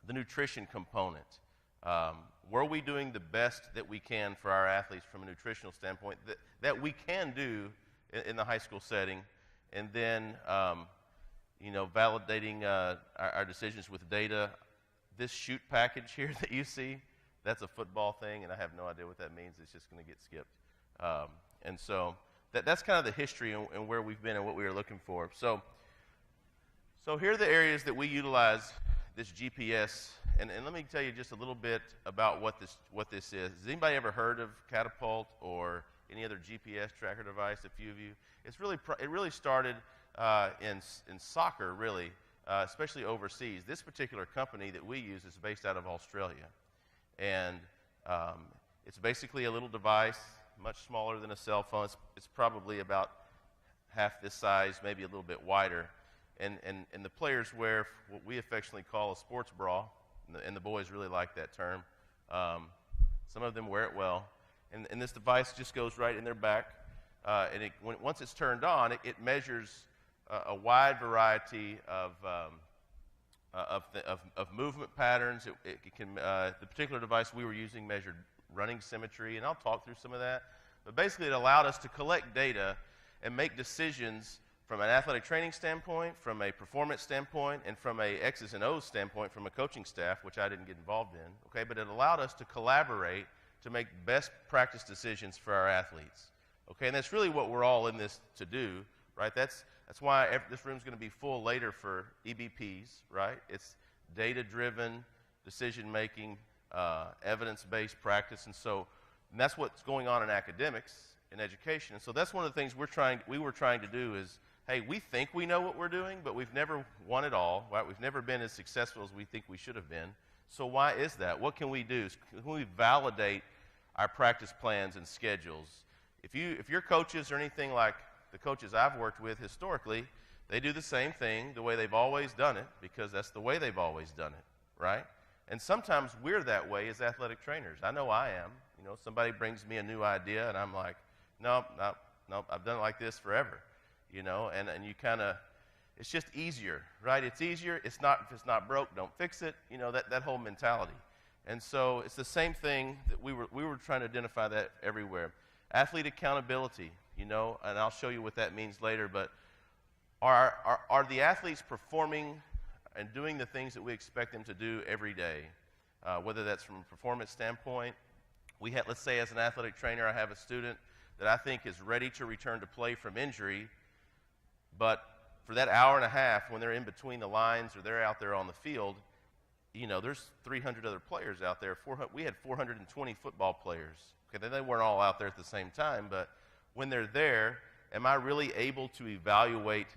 the nutrition component. Were we doing the best that we can for our athletes from a nutritional standpoint that we can do in the high school setting? And then, validating our decisions with data. This shoot package here that you see, that's a football thing, and I have no idea what that means. It's just going to get skipped. And so that's kind of the history and where we've been and what we were looking for. So here are the areas that we utilize this GPS. And let me tell you just a little bit about what this is. Has anybody ever heard of Catapult or any other GPS tracker device? A few of you. It really started in soccer, really, especially overseas. This particular company that we use is based out of Australia, and it's basically a little device, much smaller than a cell phone. It's probably about half this size, maybe a little bit wider, and the players wear what we affectionately call a sports bra, and the boys really like that term. Some of them wear it well, and this device just goes right in their back, and once it's turned on, it measures a wide variety of movement patterns. It can the particular device we were using measured running symmetry, and I'll talk through some of that. But basically, it allowed us to collect data and make decisions from an athletic training standpoint, from a performance standpoint, and from a X's and O's standpoint from a coaching staff, which I didn't get involved in. Okay, but it allowed us to collaborate to make best practice decisions for our athletes. Okay, and that's really what we're all in this to do, right? That's why this room's going to be full later for EBPs, right? It's data-driven decision-making, evidence-based practice, and that's what's going on in academics, in education. And so that's one of the things we were trying to do is, hey, we think we know what we're doing, but we've never won it all, right? We've never been as successful as we think we should have been. So why is that? What can we do? Can we validate our practice plans and schedules? If your coaches or anything like the coaches I've worked with historically, they do the same thing the way they've always done it because that's the way they've always done it, right? And sometimes we're that way as athletic trainers. I know I am. Somebody brings me a new idea, and I'm like, nope, I've done it like this forever, and you kind of, it's just easier, right? It's easier. If it's not broke, don't fix it, that whole mentality. And so it's the same thing that we were trying to identify that everywhere. Athlete accountability, and I'll show you what that means later, but are the athletes performing and doing the things that we expect them to do every day, whether that's from a performance standpoint. Let's say as an athletic trainer, I have a student that I think is ready to return to play from injury, but for that hour and a half when they're in between the lines or they're out there on the field, there's 300 other players out there. We had 420 football players. Okay, they weren't all out there at the same time, but when they're there, am I really able to evaluate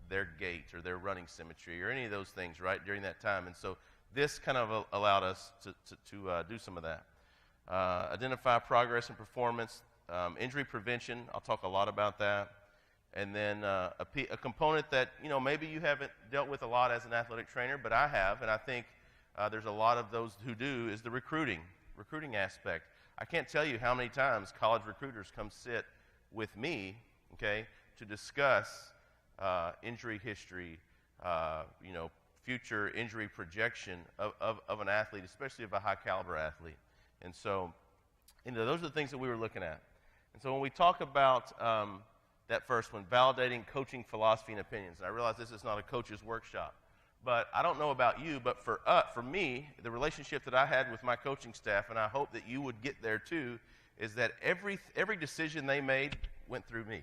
their gait or their running symmetry or any of those things, right, during that time? And so this kind of allowed us to do some of that. Identify progress and performance, injury prevention. I'll talk a lot about that. And then a component that, maybe you haven't dealt with a lot as an athletic trainer, but I have, and I think there's a lot of those who do, is the recruiting aspect. I can't tell you how many times college recruiters come sit with me, okay, to discuss injury history, future injury projection of an athlete, especially of a high-caliber athlete. And so, those are the things that we were looking at. And so when we talk about that first one, validating coaching philosophy and opinions, and I realize this is not a coach's workshop, but I don't know about you, but for me, the relationship that I had with my coaching staff, and I hope that you would get there too, is that every decision they made went through me.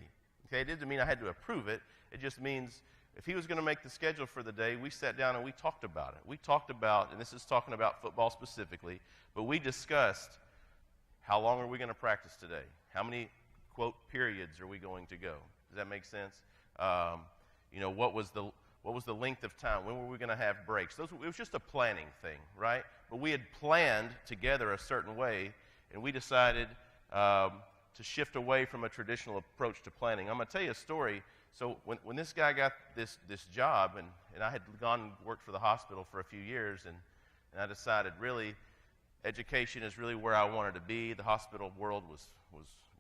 Okay, it didn't mean I had to approve it. It just means if he was going to make the schedule for the day, we sat down and we talked about it. We talked about, and this is talking about football specifically, but we discussed how long are we going to practice today? How many, quote, periods are we going to go? Does that make sense? What was the length of time? When were we going to have breaks? It was just a planning thing, right? But we had planned together a certain way, and we decided to shift away from a traditional approach to planning. I'm going to tell you a story. So when this guy got this job, and I had gone and worked for the hospital for a few years, and I decided really education is really where I wanted to be. The hospital world was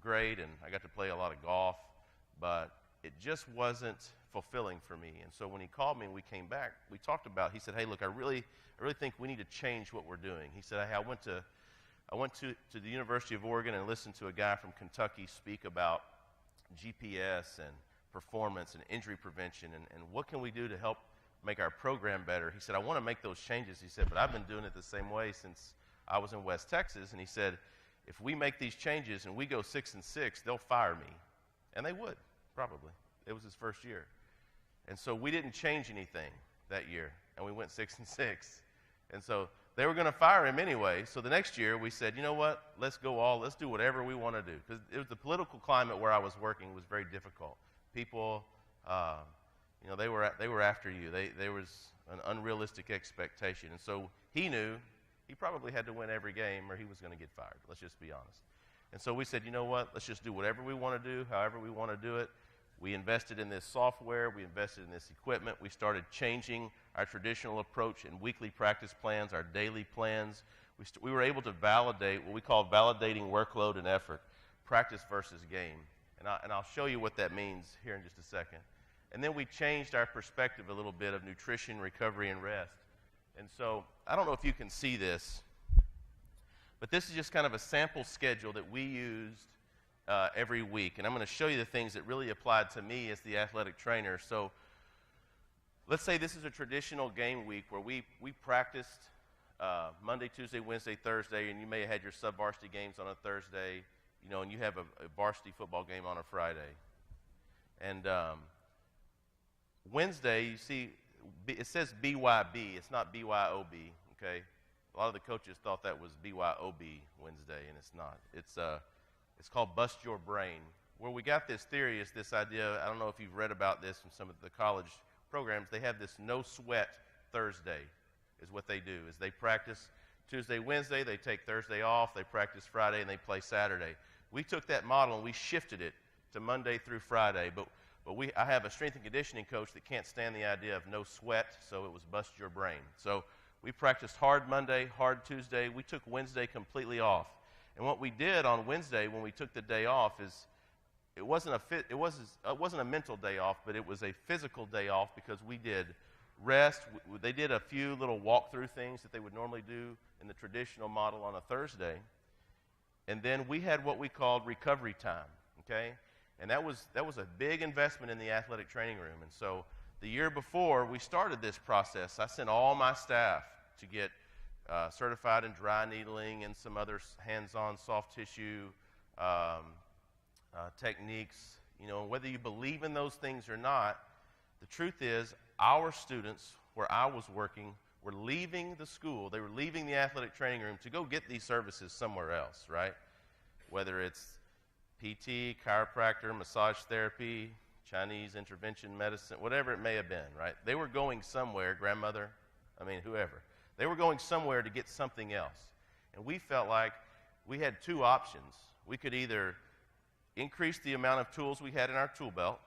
great, and I got to play a lot of golf, but it just wasn't fulfilling for me. And so when he called me and we came back, we talked about, he said, hey, look, I really think we need to change what we're doing. He said, hey, I went to the University of Oregon and listened to a guy from Kentucky speak about GPS and performance and injury prevention and what can we do to help make our program better. He said, I want to make those changes. He said, but I've been doing it the same way since I was in West Texas. And he said, if we make these changes and we go 6-6, they'll fire me. And they would, probably. It was his first year. And so we didn't change anything that year, and we went 6-6. And so they were going to fire him anyway. So the next year we said, you know what, let's do whatever we want to do. Because it was the political climate where I was working was very difficult. People, they were after you. There was an unrealistic expectation. And so he knew he probably had to win every game or he was going to get fired. Let's just be honest. And so we said, you know what, let's just do whatever we want to do, however we want to do it. We invested in this software. We invested in this equipment. We started changing our traditional approach and weekly practice plans, our daily plans. We were able to validate what we call validating workload and effort, practice versus game. And I'll show you what that means here in just a second. And then we changed our perspective a little bit of nutrition, recovery, and rest. And so I don't know if you can see this, but this is just kind of a sample schedule that we used every week. And I'm going to show you the things that really applied to me as the athletic trainer. So let's say this is a traditional game week where we practiced Monday, Tuesday, Wednesday, Thursday, and you may have had your sub-varsity games on a Thursday, and you have a varsity football game on a Friday. And Wednesday, you see, it says BYB. It's not BYOB, okay? A lot of the coaches thought that was BYOB Wednesday, and it's not. It's called Bust Your Brain. Where we got this theory is this idea, I don't know if you've read about this in some of the college programs, they have this no sweat Thursday is what they do, is they practice Tuesday, Wednesday, they take Thursday off, they practice Friday, and they play Saturday. We took that model and we shifted it to Monday through Friday, but I have a strength and conditioning coach that can't stand the idea of no sweat, so it was bust your brain. So we practiced hard Monday, hard Tuesday. We took Wednesday completely off. And what we did on Wednesday when we took the day off is it wasn't a mental day off, but it was a physical day off because we did rest. They did a few little walkthrough things that they would normally do in the traditional model on a Thursday. And then we had what we called recovery time, okay? And that was a big investment in the athletic training room. And so the year before we started this process, I sent all my staff to get certified in dry needling and some other hands-on soft tissue techniques. Whether you believe in those things or not, the truth is our students, where I was working, were leaving the school. They were leaving the athletic training room to go get these services somewhere else, right? Whether it's PT, chiropractor, massage therapy, Chinese intervention medicine, whatever it may have been, right? They were going somewhere, grandmother, whoever. They were going somewhere to get something else. And we felt like we had two options. We could either increase the amount of tools we had in our tool belt,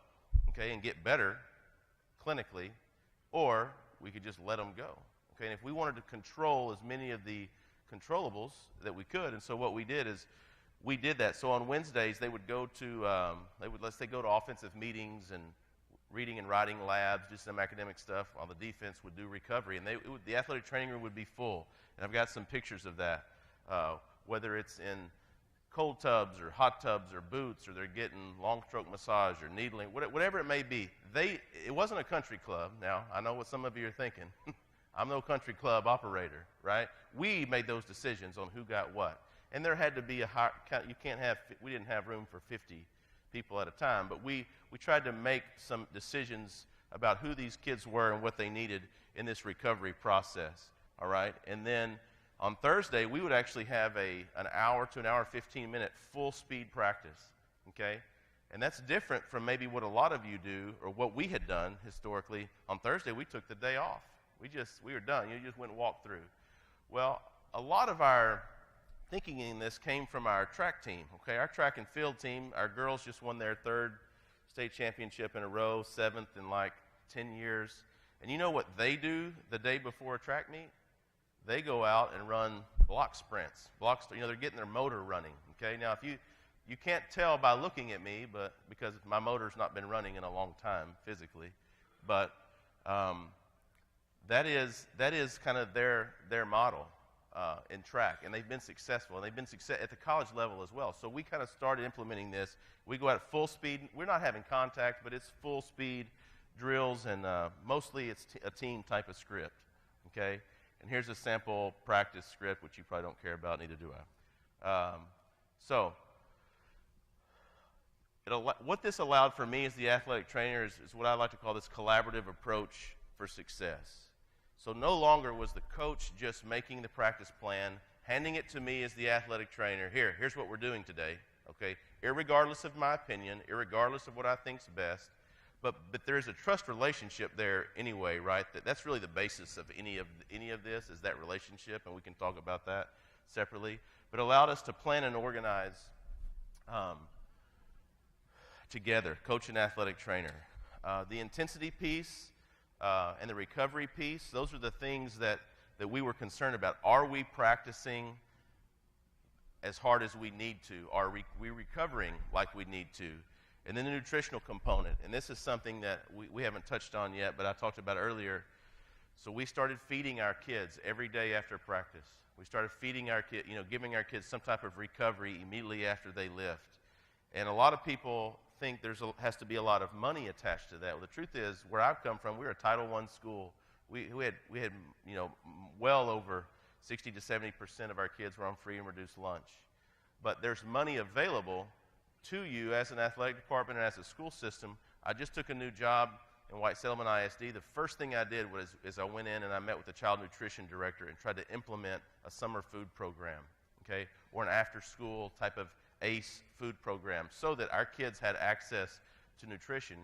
okay, and get better clinically, or we could just let them go. Okay, and if we wanted to control as many of the controllables that we could, and so what we did is we did that. So on Wednesdays, they would go to, let's say, go to offensive meetings and reading and writing labs, do some academic stuff, while the defense would do recovery. And the athletic training room would be full. And I've got some pictures of that, whether it's in cold tubs or hot tubs or boots, or they're getting long stroke massage or needling, whatever it may be. It wasn't a country club. Now, I know what some of you are thinking. I'm no country club operator, right? We made those decisions on who got what. And there had to be we didn't have room for 50 people at a time, but we tried to make some decisions about who these kids were and what they needed in this recovery process, all right? And then on Thursday, we would actually have an hour to an hour, 15-minute full-speed practice, okay? And that's different from maybe what a lot of you do or what we had done historically. On Thursday, we took the day off. We were done. You just went and walked through. Well, a lot of our thinking in this came from our track team, okay? Our track and field team, our girls just won their third state championship in a row, seventh in like 10 years. And you know what they do the day before a track meet? They go out and run block sprints. They're getting their motor running, okay? Now, if You can't tell by looking at me, but because my motor's not been running in a long time physically. But that is kind of their model in track, and they've been successful, and they've been success at the college level as well. So we kind of started implementing this. We go out at full speed. We're not having contact, but it's full speed drills, and mostly it's a team type of script. Okay, and here's a sample practice script, which you probably don't care about, neither do I. So what this allowed for me as the athletic trainer is what I like to call this collaborative approach for success. So no longer was the coach just making the practice plan, handing it to me as the athletic trainer. Here's what we're doing today, okay? Irregardless of my opinion, irregardless of what I think's best, but there's a trust relationship there anyway, right? That's really the basis of any of this is that relationship, and we can talk about that separately. But allowed us to plan and organize together, coach and athletic trainer. The intensity piece and the recovery piece, those are the things that we were concerned about. Are we practicing as hard as we need to? Are we recovering like we need to? And then the nutritional component, and this is something that we haven't touched on yet, but I talked about earlier. So we started feeding our kids every day after practice. We started feeding our kids, giving our kids some type of recovery immediately after they lift. And a lot of people think has to be a lot of money attached to that. Well, the truth is, where I've come from, we're a Title I school. We had well over 60 to 70% of our kids were on free and reduced lunch. But there's money available to you as an athletic department and as a school system. I just took a new job in White Settlement ISD. The first thing I did was I went in and I met with the child nutrition director and tried to implement a summer food program, okay, or an after-school type of ACE food program so that our kids had access to nutrition.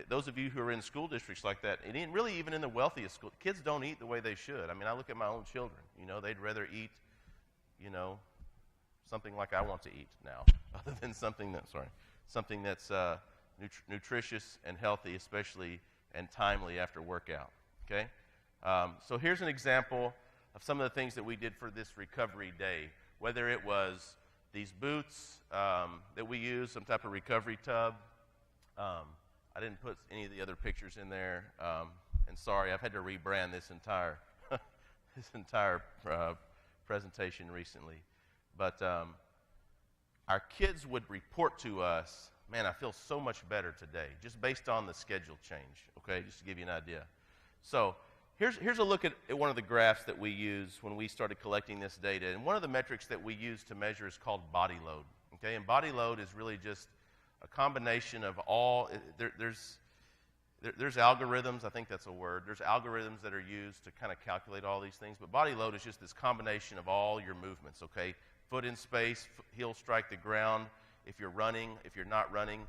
Those of you who are in school districts like that, and really even in the wealthiest school, kids don't eat the way they should. I mean, I look at my own children. They'd rather eat, something like I want to eat now, other than something that's nutritious and healthy, especially and timely after workout. Okay, so here's an example of some of the things that we did for this recovery day. Whether it was these boots that we use, some type of recovery tub. I didn't put any of the other pictures in there, and sorry, I've had to rebrand this entire presentation recently. But our kids would report to us, man, I feel so much better today, just based on the schedule change, okay, just to give you an idea. So here's a look at one of the graphs that we use when we started collecting this data. And one of the metrics that we use to measure is called body load, okay? And body load is really just a combination of all, there's algorithms, I think that's a word. There's algorithms that are used to kind of calculate all these things, but body load is just this combination of all your movements, okay? Foot in space, heel strike the ground, if you're running, if you're not running.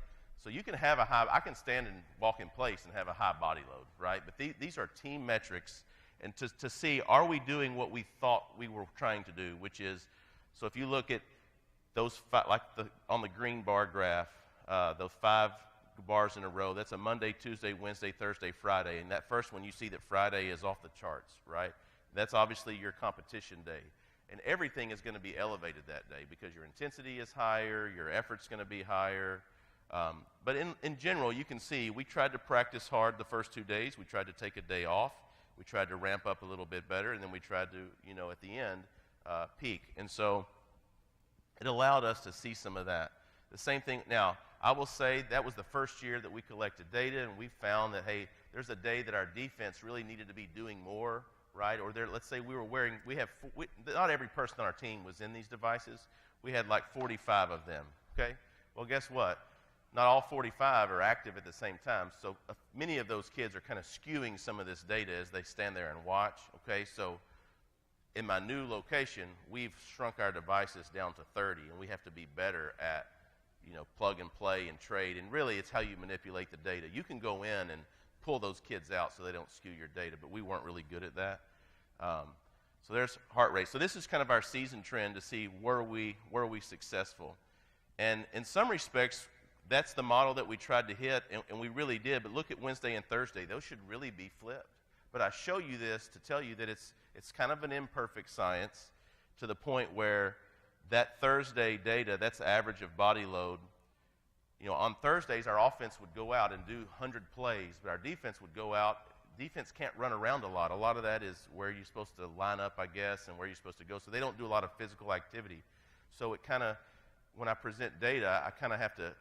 So you can have I can stand and walk in place and have a high body load, right? But these are team metrics, and to see, are we doing what we thought we were trying to do, which is, so if you look at those on the green bar graph, those 5 bars in a row, that's a Monday, Tuesday, Wednesday, Thursday, Friday. And that first one, you see that Friday is off the charts, right? That's obviously your competition day. And everything is going to be elevated that day because your intensity is higher, your effort's going to be higher. But in general, you can see we tried to practice hard the first 2 days. We tried to take a day off. We tried to ramp up a little bit better, and then we tried to, at the end, peak. And so it allowed us to see some of that. The same thing, now, I will say that was the first year that we collected data, and we found that, hey, there's a day that our defense really needed to be doing more, right? Or let's say not every person on our team was in these devices. We had like 45 of them, okay? Well, guess what? Not all 45 are active at the same time, so many of those kids are kind of skewing some of this data as they stand there and watch, okay? So in my new location, we've shrunk our devices down to 30, and we have to be better at plug and play and trade, and really it's how you manipulate the data. You can go in and pull those kids out so they don't skew your data, but we weren't really good at that. So there's heart rate. So this is kind of our season trend to see were we successful. And in some respects, that's the model that we tried to hit, and we really did. But look at Wednesday and Thursday. Those should really be flipped. But I show you this to tell you that it's kind of an imperfect science to the point where that Thursday data, that's the average of body load. On Thursdays, our offense would go out and do 100 plays, but our defense would go out. Defense can't run around a lot. A lot of that is where you're supposed to line up, I guess, and where you're supposed to go. So they don't do a lot of physical activity. So it kind of, when I present data, I kind of have to,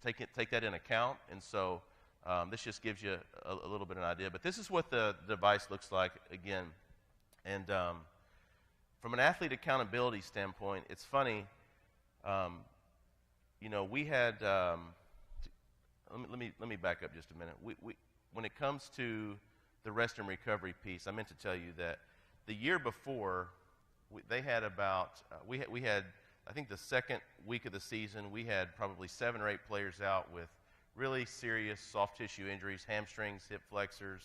take that in account. And so this just gives you a little bit of an idea. But this is what the device looks like again. And from an athlete accountability standpoint, it's funny. We had. Let me back up just a minute. We when it comes to the rest and recovery piece, I meant to tell you that the year before, they had about we had I think the second week of the season we had probably 7 or 8 players out with really serious soft tissue injuries, hamstrings, hip flexors,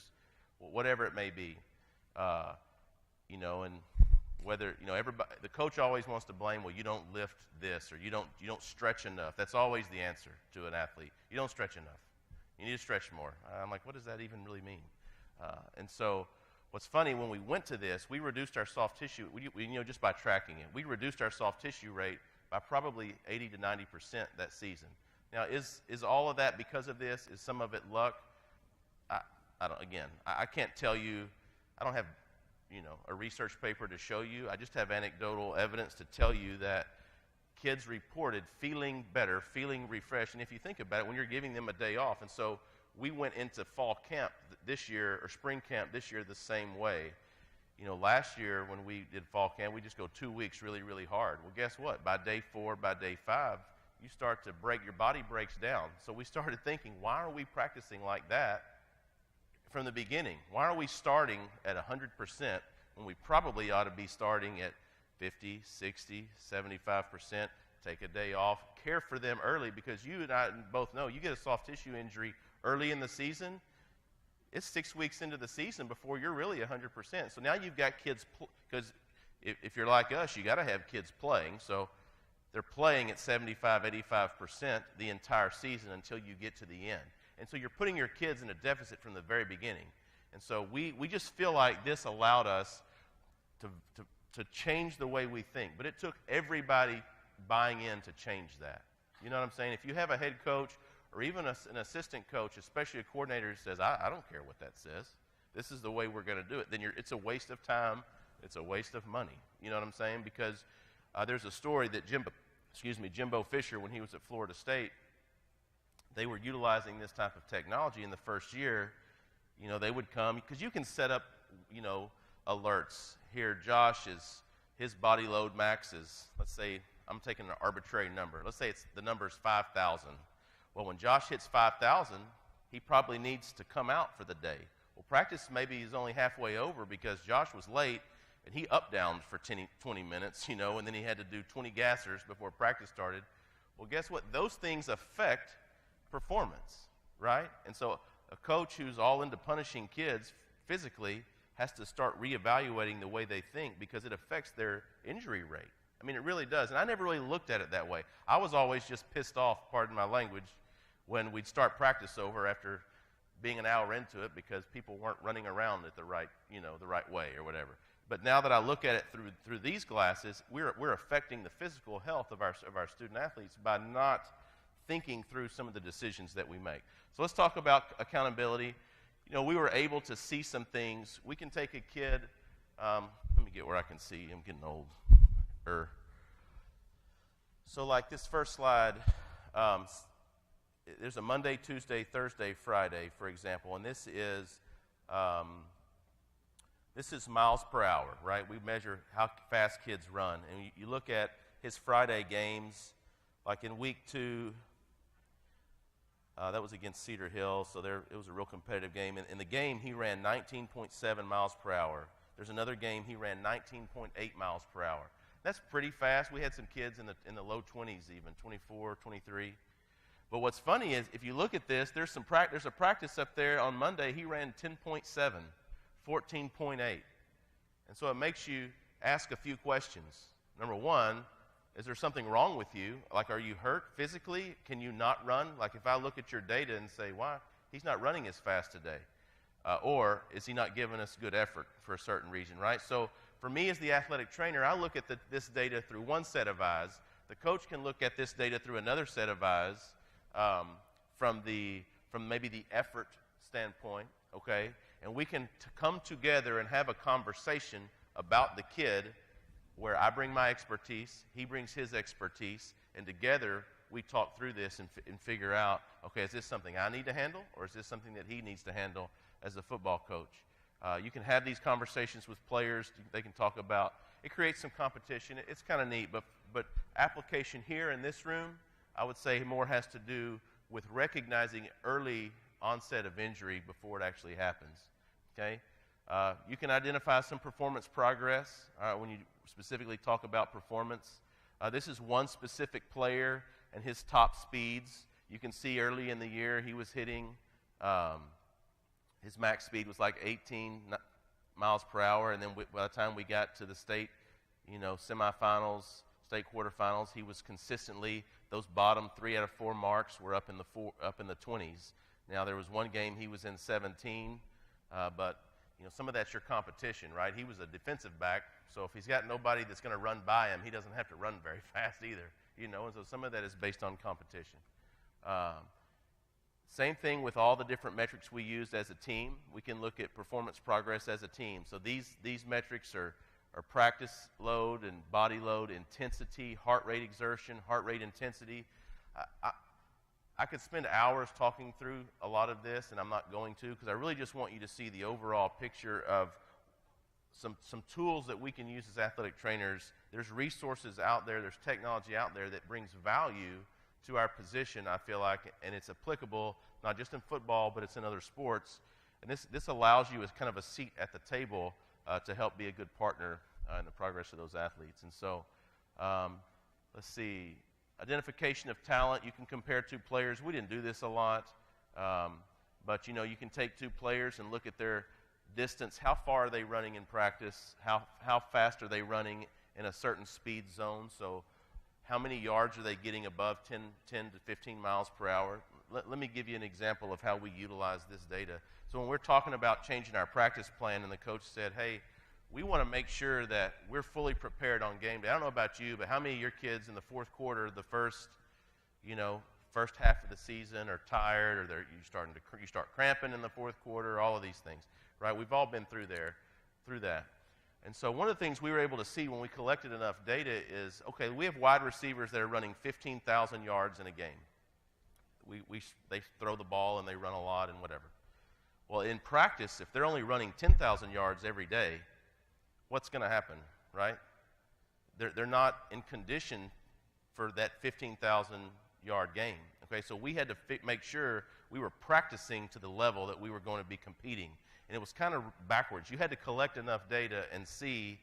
whatever it may be. And whether everybody, the coach always wants to blame. Well, you don't lift this, or you don't stretch enough. That's always the answer to an athlete. You don't stretch enough. You need to stretch more. I'm like, what does that even really mean? And so, what's funny, when we went to this, we reduced our soft tissue. Just by tracking it, we reduced our soft tissue rate by probably 80 to 90% that season. Now, is all of that because of this? Is some of it luck? I don't. Again, I can't tell you. I don't have a research paper to show you. I just have anecdotal evidence to tell you that kids reported feeling better, feeling refreshed. And if you think about it, when you're giving them a day off, and so we went into fall camp this year, or spring camp this year, the same way. Last year when we did fall camp, we just go 2 weeks really, really hard. Well, guess what? By day 4, by day 5, you start to your body breaks down. So we started thinking, why are we practicing like that from the beginning? Why are we starting at 100% when we probably ought to be starting at 50, 60, 75%? Take a day off, care for them early, because you and I both know you get a soft tissue injury early in the season, it's 6 weeks into the season before you're really 100%. So now you've got kids, because if you're like us, you got to have kids playing. So they're playing at 75, 85% the entire season until you get to the end. And so you're putting your kids in a deficit from the very beginning. And so we just feel like this allowed us to change the way we think. But it took everybody buying in to change that. You know what I'm saying? If you have a head coach or even an assistant coach, especially a coordinator who says, I don't care what that says, this is the way we're going to do it, then it's a waste of time, it's a waste of money. You know what I'm saying? Because there's a story that Jimbo Fisher, when he was at Florida State, they were utilizing this type of technology in the first year. They would come, because you can set up, alerts. Here, his body load max is, let's say, I'm taking an arbitrary number. Let's say the number is 5,000. Well, when Josh hits 5,000, he probably needs to come out for the day. Well, practice maybe is only halfway over because Josh was late, and he up-downed for 20 minutes, and then he had to do 20 gassers before practice started. Well, guess what? Those things affect performance, right? And so a coach who's all into punishing kids physically has to start reevaluating the way they think, because it affects their injury rate. I mean, it really does. And I never really looked at it that way. I was always just pissed off, pardon my language, when we'd start practice over after being an hour into it because people weren't running around it the right way or whatever. But now that I look at it through these glasses, we're affecting the physical health of our student athletes by not thinking through some of the decisions that we make. So let's talk about accountability. We were able to see some things. We can take a kid. Let me get where I can see. I'm getting old. So like this first slide, there's a Monday, Tuesday, Thursday, Friday, for example, and this is miles per hour, right? We measure how fast kids run, and you look at his Friday games, like in week 2. That was against Cedar Hill, so it was a real competitive game. In the game, he ran 19.7 miles per hour. There's another game he ran 19.8 miles per hour. That's pretty fast. We had some kids in the low 20s even, 24, 23. But what's funny is if you look at this, there's a practice up there on Monday. He ran 10.7, 14.8. And so it makes you ask a few questions. Number one, is there something wrong with you? Like, are you hurt physically? Can you not run? Like, if I look at your data and say, why? He's not running as fast today. or is he not giving us good effort for a certain reason, right? So for me as the athletic trainer, I look at this data through one set of eyes. The coach can look at this data through another set of eyes, from maybe the effort standpoint, okay? And we can come together and have a conversation about the kid where I bring my expertise, he brings his expertise, and together we talk through this and figure out, okay, is this something I need to handle, or is this something that he needs to handle as a football coach? You can have these conversations with players. They can talk about, it creates some competition. It's kind of neat, but application here in this room, I would say more has to do with recognizing early onset of injury before it actually happens, okay? You can identify some performance progress when you specifically talk about performance. This is one specific player and his top speeds. You can see early in the year he was hitting, his max speed was like 18 miles per hour, and then by the time we got to the state, semifinals, state quarterfinals, he was consistently, those bottom 3 out of 4 marks were up in the 20s. Now there was one game he was in 17, but some of that's your competition, right? He was a defensive back, so if he's got nobody that's going to run by him, he doesn't have to run very fast either, and so some of that is based on competition. Same thing with all the different metrics we used as a team. We can look at performance progress as a team. So these metrics are practice load and body load, intensity, heart rate exertion, heart rate intensity. I could spend hours talking through a lot of this, and I'm not going to, because I really just want you to see the overall picture of some tools that we can use as athletic trainers. There's resources out there, there's technology out there that brings value to our position, I feel like, and it's applicable not just in football, but it's in other sports. And this allows you as kind of a seat at the table to help be a good partner in the progress of those athletes. And so, let's see. Identification of talent, you can compare 2 players. We didn't do this a lot, but you can take 2 players and look at their distance. How far are they running in practice? How fast are they running in a certain speed zone? So how many yards are they getting above 10 to 15 miles per hour? Let me give you an example of how we utilize this data. So when we're talking about changing our practice plan and the coach said, hey, we want to make sure that we're fully prepared on game day. I don't know about you, but how many of your kids in the fourth quarter, the first half of the season are tired, or you start cramping in the fourth quarter, all of these things, right? We've all been through that. And so one of the things we were able to see when we collected enough data is, okay, we have wide receivers that are running 15,000 yards in a game. They throw the ball and they run a lot and whatever. Well, in practice, if they're only running 10,000 yards every day, what's going to happen, right? They're not in condition for that 15,000-yard game. Okay, so we had to make sure we were practicing to the level that we were going to be competing. And it was kind of backwards. You had to collect enough data and see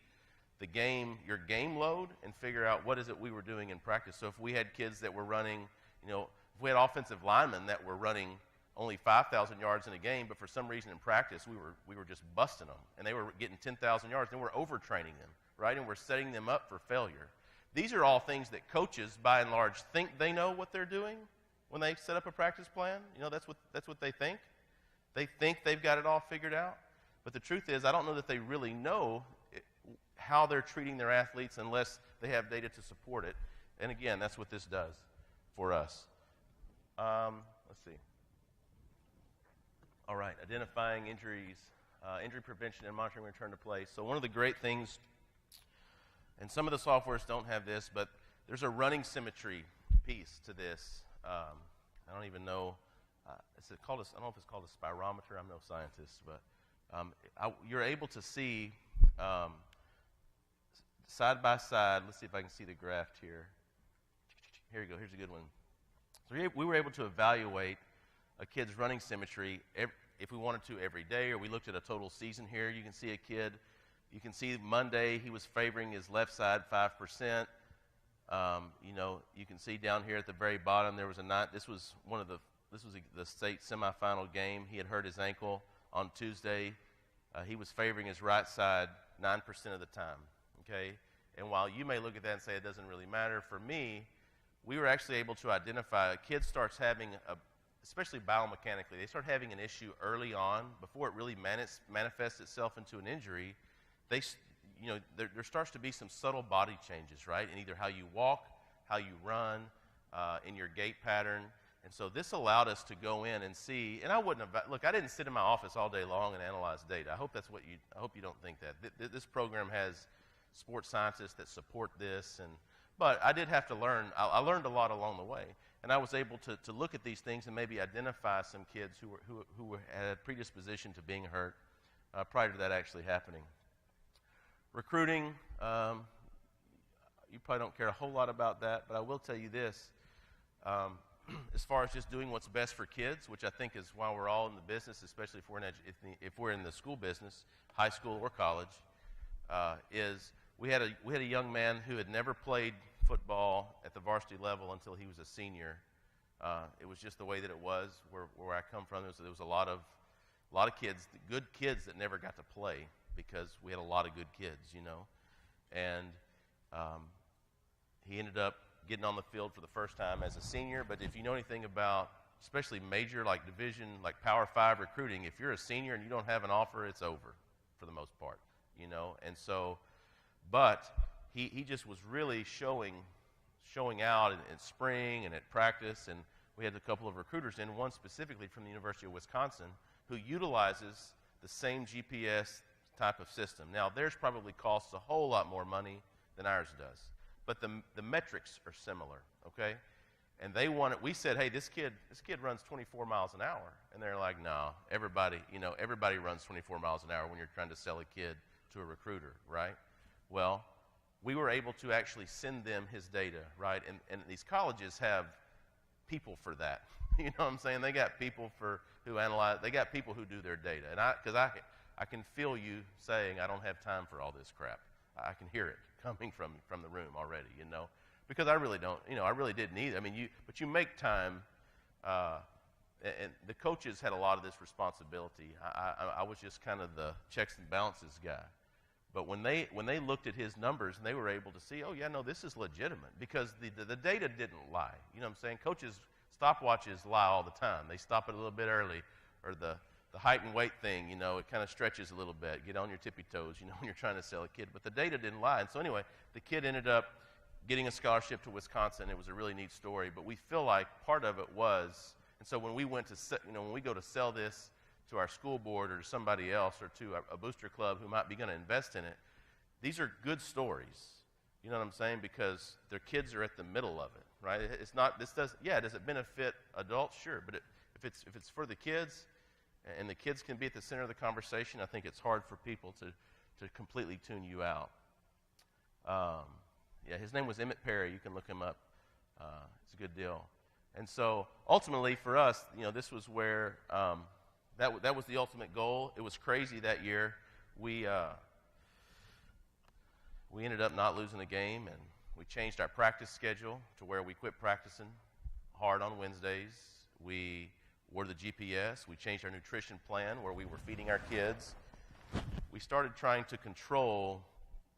your game load and figure out what is it we were doing in practice. So if we had kids that were running, if we had offensive linemen that were running only 5,000 yards in a game, but for some reason in practice we were just busting them, and they were getting 10,000 yards, then we're overtraining them, right? And we're setting them up for failure. These are all things that coaches, by and large, think they know what they're doing when they set up a practice plan. That's what they think. They think they've got it all figured out. But the truth is, I don't know that they really know how they're treating their athletes unless they have data to support it. And again, that's what this does for us. Let's see. All right, identifying injuries, injury prevention and monitoring return to play. So one of the great things, and some of the softwares don't have this, but there's a running symmetry piece to this. I don't even know. I don't know if it's called a spirometer. I'm no scientist, but you're able to see side by side. Let's see if I can see the graph here. Here you go. Here's a good one. So we were able to evaluate a kid's running symmetry if we wanted to every day, or we looked at a total season here. You can see a kid. You can see Monday he was favoring his left side 5%. You can see down here at the very bottom there was This was the state semifinal game. He had hurt his ankle on Tuesday. He was favoring his right side 9% of the time. Okay, and while you may look at that and say it doesn't really matter, for me, we were actually able to identify a kid starts having especially biomechanically, they start having an issue early on before it really manifests itself into an injury. There starts to be some subtle body changes, right? In either how you walk, how you run, in your gait pattern. And so this allowed us to go in and see, and I didn't sit in my office all day long and analyze data. I hope you don't think that. This program has sports scientists that support this, but I did have to learn. I learned a lot along the way, and I was able to look at these things and maybe identify some kids who had a predisposition to being hurt prior to that actually happening. Recruiting, you probably don't care a whole lot about that, but I will tell you this. As far as just doing what's best for kids, which I think is why we're all in the business, especially if we're in the school business, high school or college, is we had a young man who had never played football at the varsity level until he was a senior. It was just the way that it was where I come from. There was a lot of kids, good kids that never got to play because we had a lot of good kids, and he ended up getting on the field for the first time as a senior. But if you know anything about especially major like division, like Power 5 recruiting, if you're a senior and you don't have an offer, it's over for the most part, And so, but he just was really showing out in spring and at practice. And we had a couple of recruiters in, one specifically from the University of Wisconsin, who utilizes the same GPS type of system. Now, theirs probably costs a whole lot more money than ours does. But the metrics are similar, okay? And we said, hey, this kid runs 24 miles an hour. And they're like, no, everybody runs 24 miles an hour when you're trying to sell a kid to a recruiter, right? Well, we were able to actually send them his data, right? And these colleges have people for that. You know what I'm saying? They got people who analyze, they got people who do their data. And because I can feel you saying, I don't have time for all this crap. I can hear it coming from the room already, because I really don't, I really didn't either. I mean, but you make time, and the coaches had a lot of this responsibility. I was just kind of the checks and balances guy. But when they looked at his numbers and they were able to see, oh yeah, no, this is legitimate, because the data didn't lie. You know what I'm saying? Coaches' stopwatches lie all the time. They stop it a little bit early, or the height and weight thing, it kind of stretches a little bit. Get on your tippy toes, when you're trying to sell a kid. But the data didn't lie. And so anyway, the kid ended up getting a scholarship to Wisconsin. It was a really neat story. But we feel like part of it was, and so when we went to, when we go to sell this to our school board or to somebody else or to a booster club who might be going to invest in it, these are good stories. You know what I'm saying? Because their kids are at the middle of it, right? It's not, does it benefit adults? Sure. But if it's for the kids, and the kids can be at the center of the conversation, I think it's hard for people to completely tune you out. His name was Emmett Perry. You can look him up. It's a good deal. And so ultimately for us, this was where that was the ultimate goal. It was crazy that year. We ended up not losing a game, and we changed our practice schedule to where we quit practicing hard on Wednesdays. We wore the GPS. We changed our nutrition plan where we were feeding our kids. We started trying to control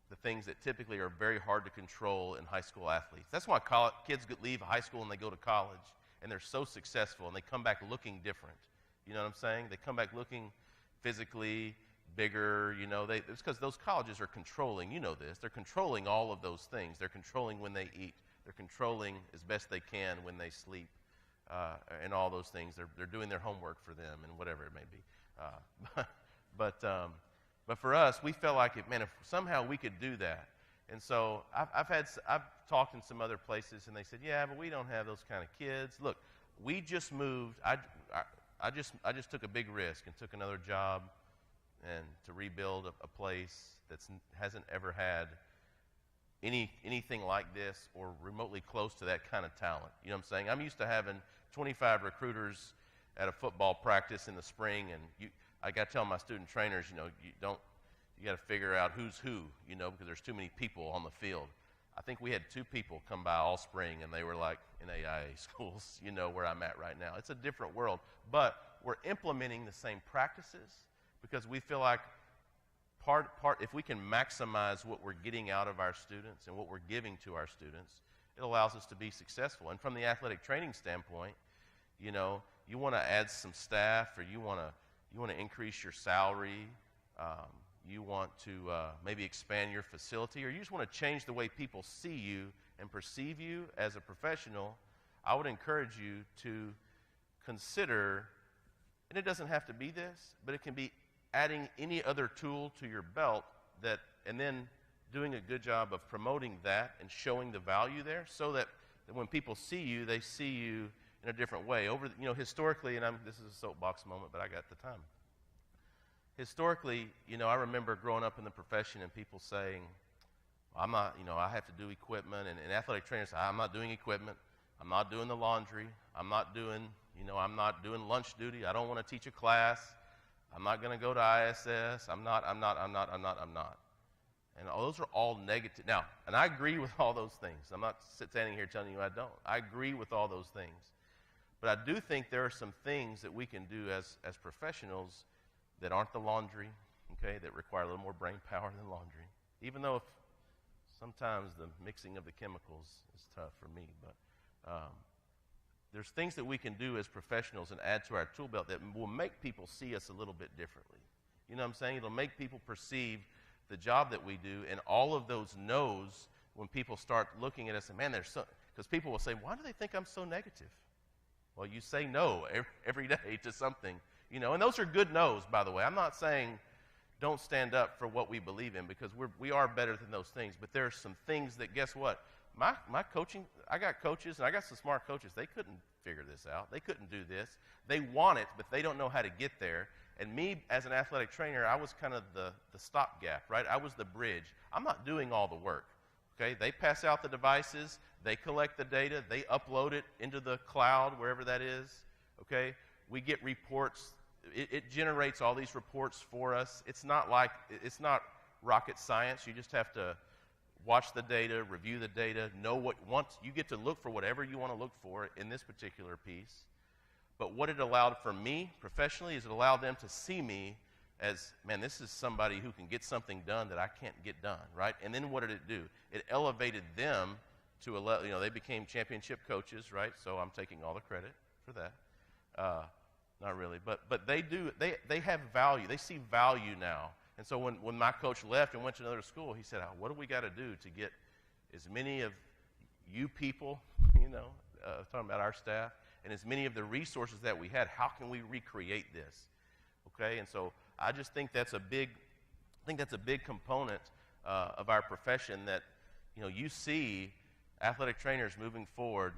the things that typically are very hard to control in high school athletes. That's why kids leave high school and they go to college, and they're so successful, and they come back looking different. You know what I'm saying? They come back looking physically bigger. It's because those colleges are controlling. You know this. They're controlling all of those things. They're controlling when they eat. They're controlling as best they can when they sleep. And all those things. They're doing their homework for them and whatever it may be. But for us, we felt like if somehow we could do that. And so I've talked in some other places, and they said, yeah, but we don't have those kind of kids. Look, we just moved. I just took a big risk and took another job and to rebuild a place that hasn't ever had anything like this or remotely close to that kind of talent. You know what I'm saying? I'm used to having 25 recruiters at a football practice in the spring, and I got to tell my student trainers, you got to figure out who's who, because there's too many people on the field. I think we had 2 people come by all spring, and they were like in AIA schools, where I'm at right now. It's a different world, but we're implementing the same practices because we feel like if we can maximize what we're getting out of our students and what we're giving to our students, it allows us to be successful. And from the athletic training standpoint, you want to add some staff, or you want to increase your salary, you want to maybe expand your facility, or you just want to change the way people see you and perceive you as a professional, I would encourage you to consider, and it doesn't have to be this, but it can be adding any other tool to your belt and then doing a good job of promoting that and showing the value there, so that when people see you, they see you in a different way. Historically, and this is a soapbox moment, but I got the time. Historically, I remember growing up in the profession and people saying, I'm not, I have to do equipment, and athletic trainers say, I'm not doing equipment, I'm not doing the laundry, I'm not doing lunch duty, I don't want to teach a class, I'm not going to go to ISS, I'm not. And those are all negative. Now, and I agree with all those things. I'm not standing here telling you I don't. I agree with all those things. But I do think there are some things that we can do as professionals that aren't the laundry, okay, that require a little more brain power than laundry. Even though sometimes the mixing of the chemicals is tough for me. But there's things that we can do as professionals and add to our tool belt that will make people see us a little bit differently. You know what I'm saying? It'll make people perceive the job that we do, and all of those no's, when people start looking at us, and man, because people will say, why do they think I'm so negative? Well, you say no every day to something, and those are good no's, by the way. I'm not saying don't stand up for what we believe in, because we are better than those things, but there are some things that, guess what? My coaching, I got coaches, and I got some smart coaches. They couldn't figure this out. They couldn't do this. They want it, but they don't know how to get there. And me, as an athletic trainer, I was kind of the stopgap, right? I was the bridge. I'm not doing all the work, okay? They pass out the devices. They collect the data. They upload it into the cloud, wherever that is, okay? We get reports. It generates all these reports for us. It's not rocket science. You just have to watch the data, review the data, once you get to look for whatever you want to look for in this particular piece. But what it allowed for me professionally is it allowed them to see me as, man, this is somebody who can get something done that I can't get done, right? And then what did it do? It elevated them to they became championship coaches, right? So I'm taking all the credit for that. Not really, but they have value. They see value now. And so when my coach left and went to another school, he said, what do we got to do to get as many of you people, talking about our staff, and as many of the resources that we had, how can we recreate this? Okay, and so I just think that's a big component of our profession that, you see athletic trainers moving forward,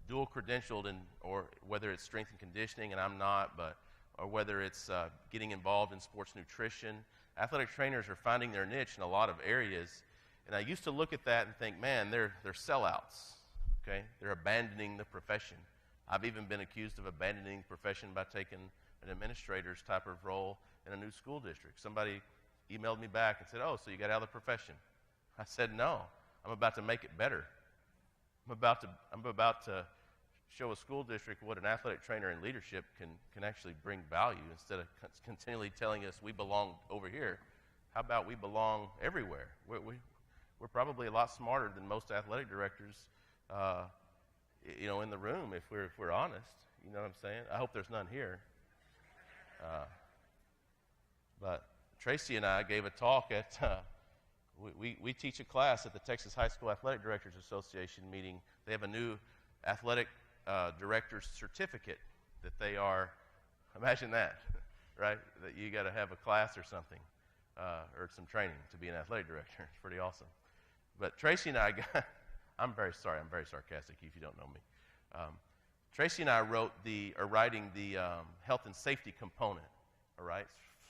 dual credentialed, or whether it's strength and conditioning, and I'm not, or whether it's getting involved in sports nutrition. Athletic trainers are finding their niche in a lot of areas, and I used to look at that and think, man, they're sellouts. Okay, they're abandoning the profession. I've even been accused of abandoning the profession by taking an administrator's type of role in a new school district. Somebody emailed me back and said, oh, so you got out of the profession. I said, no, I'm about to make it better. I'm about to show a school district what an athletic trainer in leadership can actually bring value, instead of continually telling us we belong over here. How about we belong everywhere? We're probably a lot smarter than most athletic directors in the room, if we're honest. You know what I'm saying? I hope there's none here. But Tracy and I gave a talk at, we teach a class at the Texas High School Athletic Directors Association meeting. They have a new athletic director's certificate that they are, imagine that, right? That you got to have a class or something, or some training to be an athletic director. It's pretty awesome. But Tracy and I got, I'm very sarcastic if you don't know me. Tracy and I are writing the health and safety component, all right,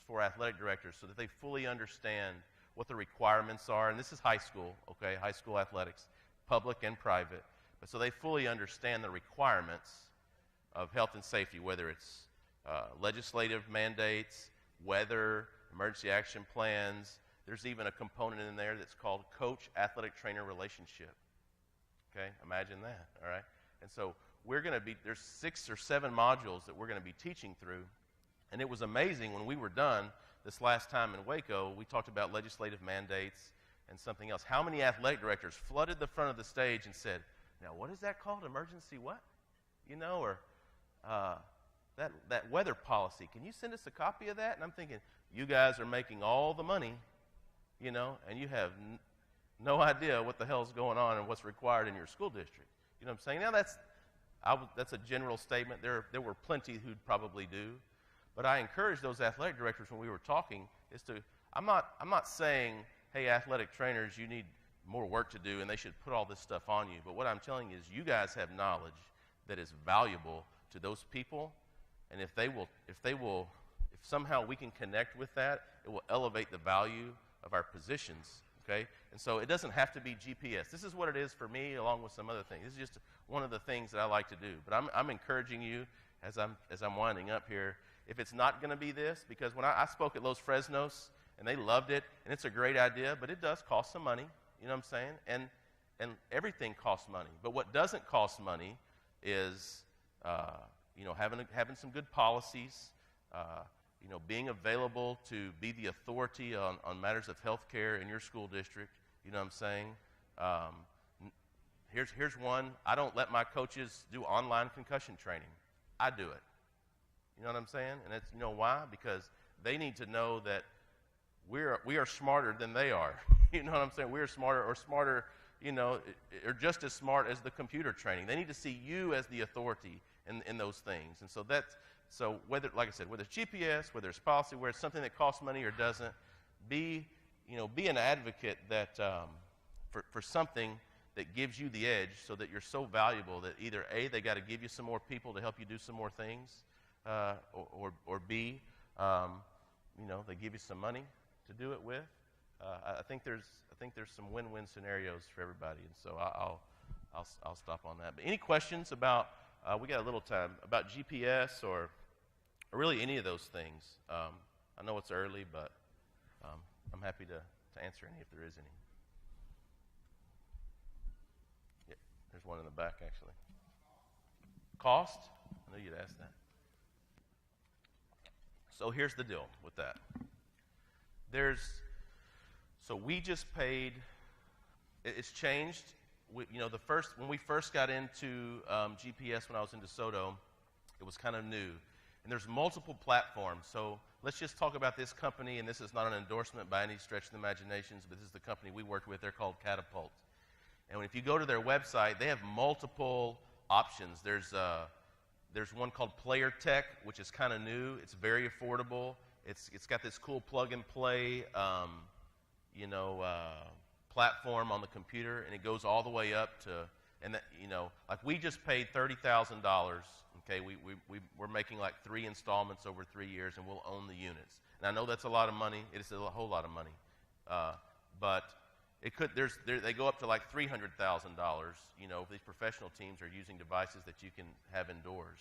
for athletic directors, so that they fully understand what the requirements are. And this is high school, okay, high school athletics, public and private. But so they fully understand the requirements of health and safety, whether it's legislative mandates, weather, emergency action plans. There's even a component in there that's called coach-athletic-trainer relationship. Okay, imagine that, all right? And so there's 6 or 7 modules that we're going to be teaching through. And it was amazing when we were done this last time in Waco, we talked about legislative mandates and something else. How many athletic directors flooded the front of the stage and said, now what is that called? Emergency what? Or that weather policy. Can you send us a copy of that? And I'm thinking, you guys are making all the money, you know, and you have no idea what the hell's going on and what's required in your school district. You know what I'm saying? Now that's a general statement. There were plenty who'd probably do, but I encourage those athletic directors when we were talking is to. I'm not saying, hey, athletic trainers, you need more work to do and they should put all this stuff on you. But what I'm telling you is you guys have knowledge that is valuable to those people, and if somehow we can connect with that, it will elevate the value of our positions. Okay, and so it doesn't have to be GPS. This is what it is for me, along with some other things. This is just one of the things that I like to do. But I'm encouraging you as I'm winding up here. If it's not going to be this, because when I spoke at Los Fresnos and they loved it, and it's a great idea, but it does cost some money. You know what I'm saying? And everything costs money. But what doesn't cost money is having some good policies. Being available to be the authority on matters of health care in your school district. You know what I'm saying? Here's one. I don't let my coaches do online concussion training. I do it. You know what I'm saying? And it's, you know why? Because they need to know that we are smarter than they are. You know what I'm saying? We're smarter, or just as smart as the computer training. They need to see you as the authority in those things. And so whether, like I said, whether it's GPS, whether it's policy, whether it's something that costs money or doesn't, be an advocate that for something that gives you the edge, so that you're so valuable that either A, they got to give you some more people to help you do some more things, or B, they give you some money to do it with. I think there's some win-win scenarios for everybody, and so I'll stop on that. But any questions about? We got a little time about GPS or really any of those things. I know it's early, but I'm happy to answer any if there is any. Yeah, there's one in the back actually. Cost? I know you'd ask that. So here's the deal with that. So we just paid. It's changed. When we first got into GPS when I was in DeSoto, it was kind of new. And there's multiple platforms. So let's just talk about this company, and this is not an endorsement by any stretch of the imaginations, but this is the company we worked with. They're called Catapult. And if you go to their website, they have multiple options. There's one called Player Tech, which is kind of new. It's very affordable. It's got this cool plug-and-play, platform on the computer, and it goes all the way up to, like we just paid $30,000. Okay, we're making like 3 installments over 3 years, and we'll own the units. And I know that's a lot of money. It is a whole lot of money, but it could. They go up to like $300,000. These professional teams are using devices that you can have indoors.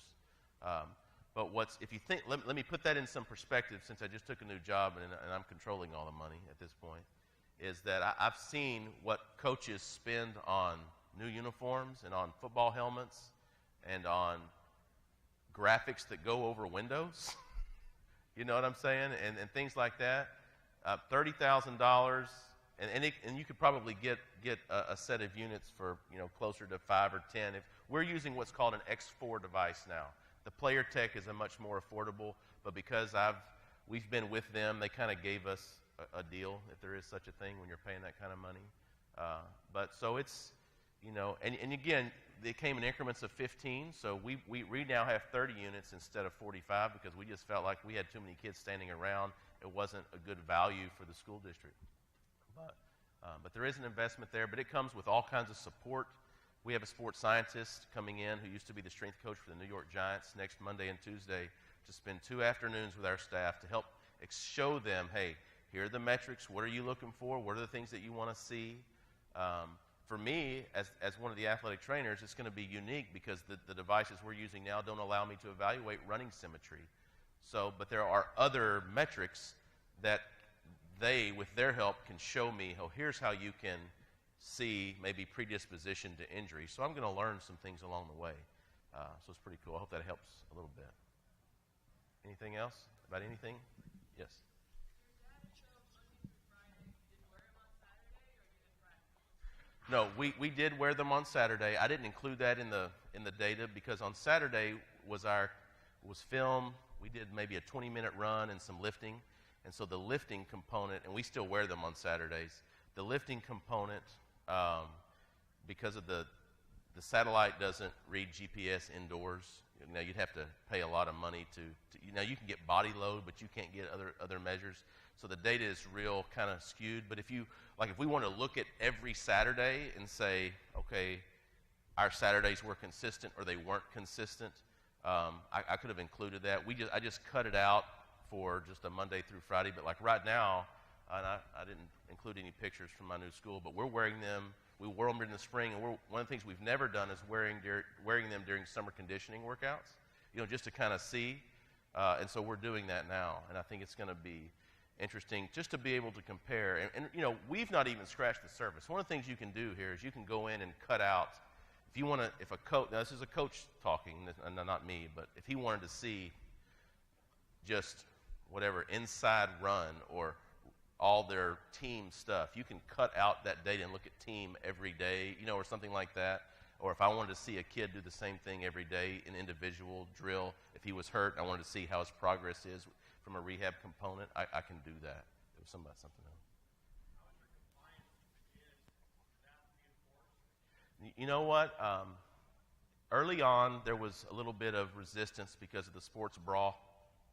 But if you think, let me put that in some perspective, since I just took a new job and I'm controlling all the money at this point. Is that I've seen what coaches spend on new uniforms and on football helmets and on graphics that go over windows. You know what I'm saying? And things like that. $30,000, and you could probably get a set of units for closer to 5 or 10. If we're using what's called an X4 device now. The Player Tech is a much more affordable, but because we've been with them, they kind of gave us a deal, if there is such a thing when you're paying that kind of money. But so it's, and again, they came in increments of 15, so we now have 30 units instead of 45 because we just felt like we had too many kids standing around. It wasn't a good value for the school district. But there is an investment there, but it comes with all kinds of support. We have a sports scientist coming in who used to be the strength coach for the New York Giants next Monday and Tuesday to spend 2 afternoons with our staff to help show them, hey, here are the metrics. What are you looking for? What are the things that you want to see? For me, as one of the athletic trainers, it's going to be unique because the devices we're using now don't allow me to evaluate running symmetry. But there are other metrics that they, with their help, can show me, oh, here's how you can see maybe predisposition to injury. So I'm going to learn some things along the way. So it's pretty cool. I hope that helps a little bit. Anything else about anything? Yes. No, we did wear them on Saturday. I didn't include that in the data because on Saturday was film. We did maybe a 20-minute run and some lifting. And so the lifting component, and we still wear them on Saturdays, the lifting component, because of the satellite doesn't read GPS indoors. Now you'd have to pay a lot of money to you can get body load, but you can't get other measures. So the data is real kind of skewed. But if we want to look at every Saturday and say, okay, our Saturdays were consistent or they weren't consistent, I could have included that. I just cut it out for just a Monday through Friday. But like right now, and I didn't include any pictures from my new school, but we're wearing them. We wore them in the spring, and one of the things we've never done is wearing them during summer conditioning workouts, just to kind of see. And so we're doing that now, and I think it's going to be interesting just to be able to compare. And we've not even scratched the surface. One of the things you can do here is you can go in and cut out, if a coach, now this is a coach talking, not me, but if he wanted to see just whatever inside run or all their team stuff, you can cut out that data and look at team every day, or something like that. Or if I wanted to see a kid do the same thing every day, an individual drill, if he was hurt, I wanted to see how his progress is from a rehab component, I can do that. There was something else. You know what? Early on, there was a little bit of resistance because of the sports brawl.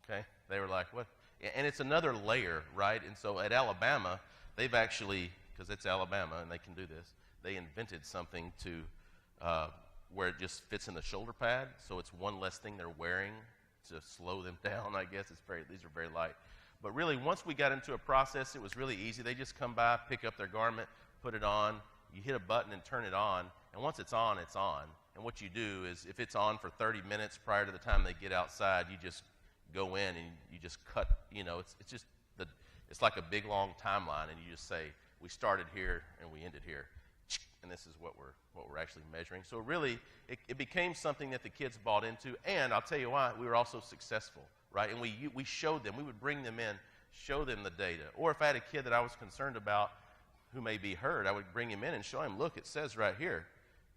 Okay, they were like, "What?" And it's another layer, right? And so at Alabama, they've actually, because it's Alabama and they can do this, they invented something to where it just fits in the shoulder pad, so it's one less thing they're wearing to slow them down. I guess these are very light. But really, once we got into a process, it was really easy. They just come by, pick up their garment, put it on. You hit a button and turn it on, and once it's on, it's on. And what you do is, if it's on for 30 minutes prior to the time they get outside, you just go in and you just cut. It's like a big long timeline, and you just say, we started here and we ended here, and this is what we're actually measuring. So really, it became something that the kids bought into, and I'll tell you why, we were also successful, right? And we showed them, we would bring them in, show them the data. Or if I had a kid that I was concerned about who may be hurt, I would bring him in and show him, look, it says right here,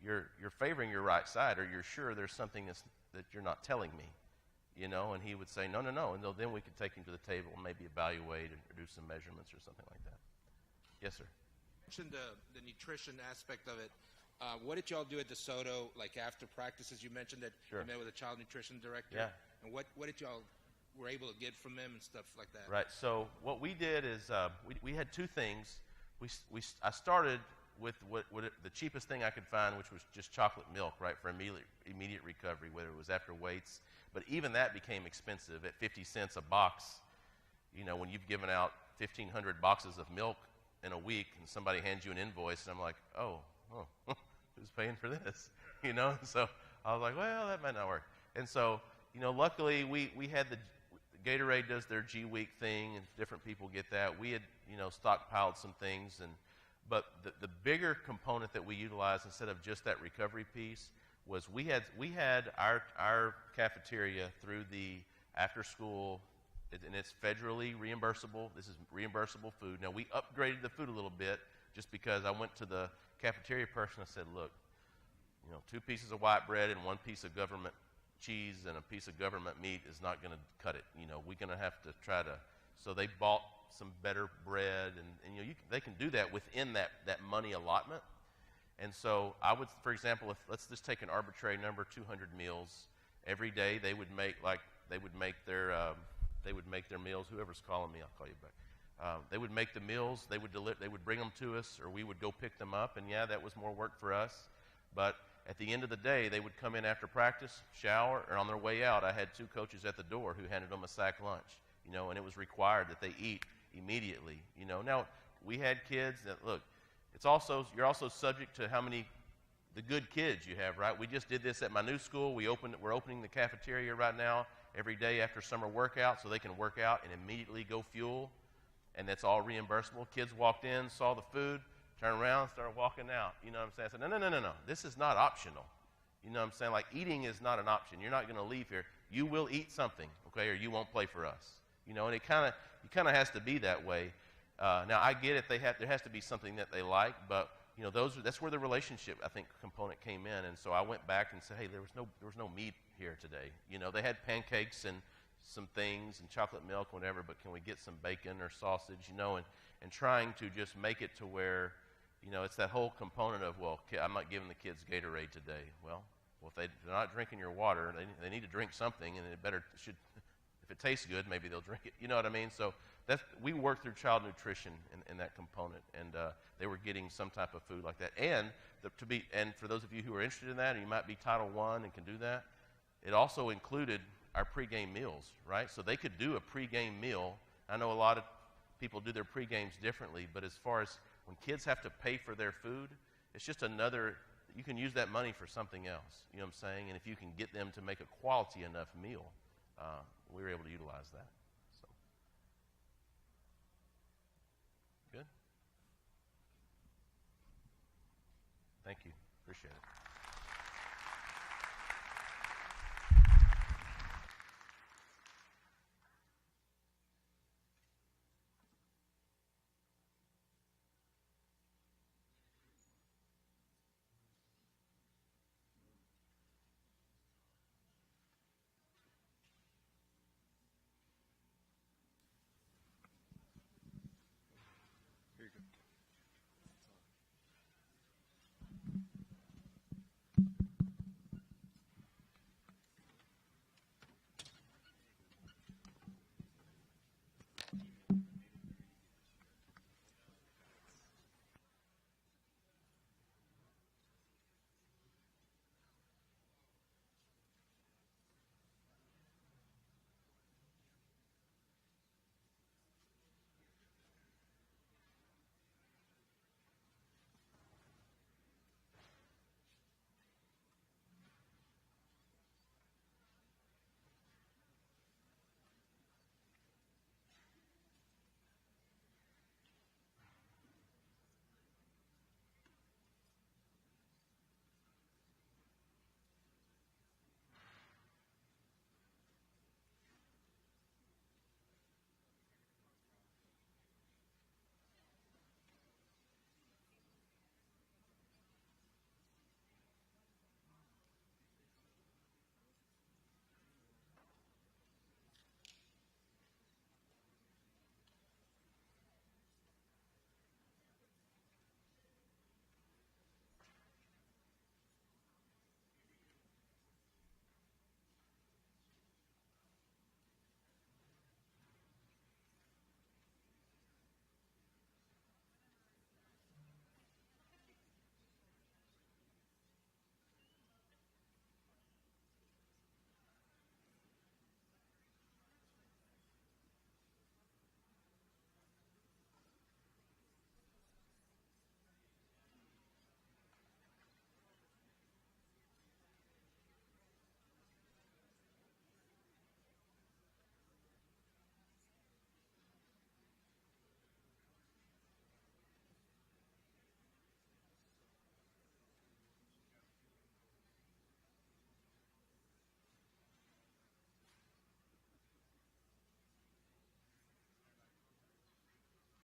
you're favoring your right side, or you're sure there's something that you're not telling me, and he would say, no, and then we could take him to the table and maybe evaluate and do some measurements or something like that. Yes, sir. You mentioned the nutrition aspect of it. What did y'all do at DeSoto, like after practices? You mentioned that Sure. you met with a child nutrition director. Yeah. And what did y'all were able to get from them and stuff like that? Right. So what we did is we had two things. I started with what the cheapest thing I could find, which was just chocolate milk, right, for immediate recovery, whether it was after weights. But even that became expensive at 50 cents a box. When you've given out 1,500 boxes of milk in a week and somebody hands you an invoice, and I'm like, oh, who's paying for this? So I was like, well, that might not work. And so, luckily we had the Gatorade does their G Week thing, and different people get that. We had, stockpiled some things, but the bigger component that we utilized instead of just that recovery piece was we had our cafeteria through the after school, and it's federally reimbursable. This is reimbursable food. Now, we upgraded the food a little bit just because I went to the cafeteria person and said, look, 2 pieces of white bread and 1 piece of government cheese and a piece of government meat is not going to cut it. We're going to have to try to. So they bought some better bread, and they can do that within that money allotment. And so I would, for example, let's just take an arbitrary number, 200 meals every day. They would make their meals. Whoever's calling me, I'll call you back. They would make the meals. They would bring them to us, or we would go pick them up. And yeah, that was more work for us. But at the end of the day, they would come in after practice, shower, and on their way out, I had 2 coaches at the door who handed them a sack lunch. And it was required that they eat immediately. Now we had kids that look. You're also subject to how many the good kids you have, right? We just did this at my new school. We're opening the cafeteria right now every day after summer workout, so they can work out and immediately go fuel, and that's all reimbursable. Kids walked in, saw the food, turned around, started walking out. You know what I'm saying? I said, no. This is not optional. You know what I'm saying? Like, eating is not an option. You're not going to leave here. You will eat something, okay, or you won't play for us. And it kind of has to be that way. Now, I get it. There has to be something that they like, but that's where the relationship, I think, component came in. And so I went back and said, hey, there was no meat here today. They had pancakes and some things and chocolate milk, whatever, but can we get some bacon or sausage, and trying to just make it to where, it's that whole component of, well, I'm not giving the kids Gatorade today. Well, if they're not drinking your water, they need to drink something, and if it tastes good, maybe they'll drink it. You know what I mean? So we work through child nutrition in that component, and they were getting some type of food like that. And for those of you who are interested in that, and you might be Title I and can do that, it also included our pregame meals, right? So they could do a pregame meal. I know a lot of people do their pregames differently, but as far as when kids have to pay for their food, it's just you can use that money for something else. You know what I'm saying? And if you can get them to make a quality enough meal, we were able to utilize that. So, good. Thank you. Appreciate it.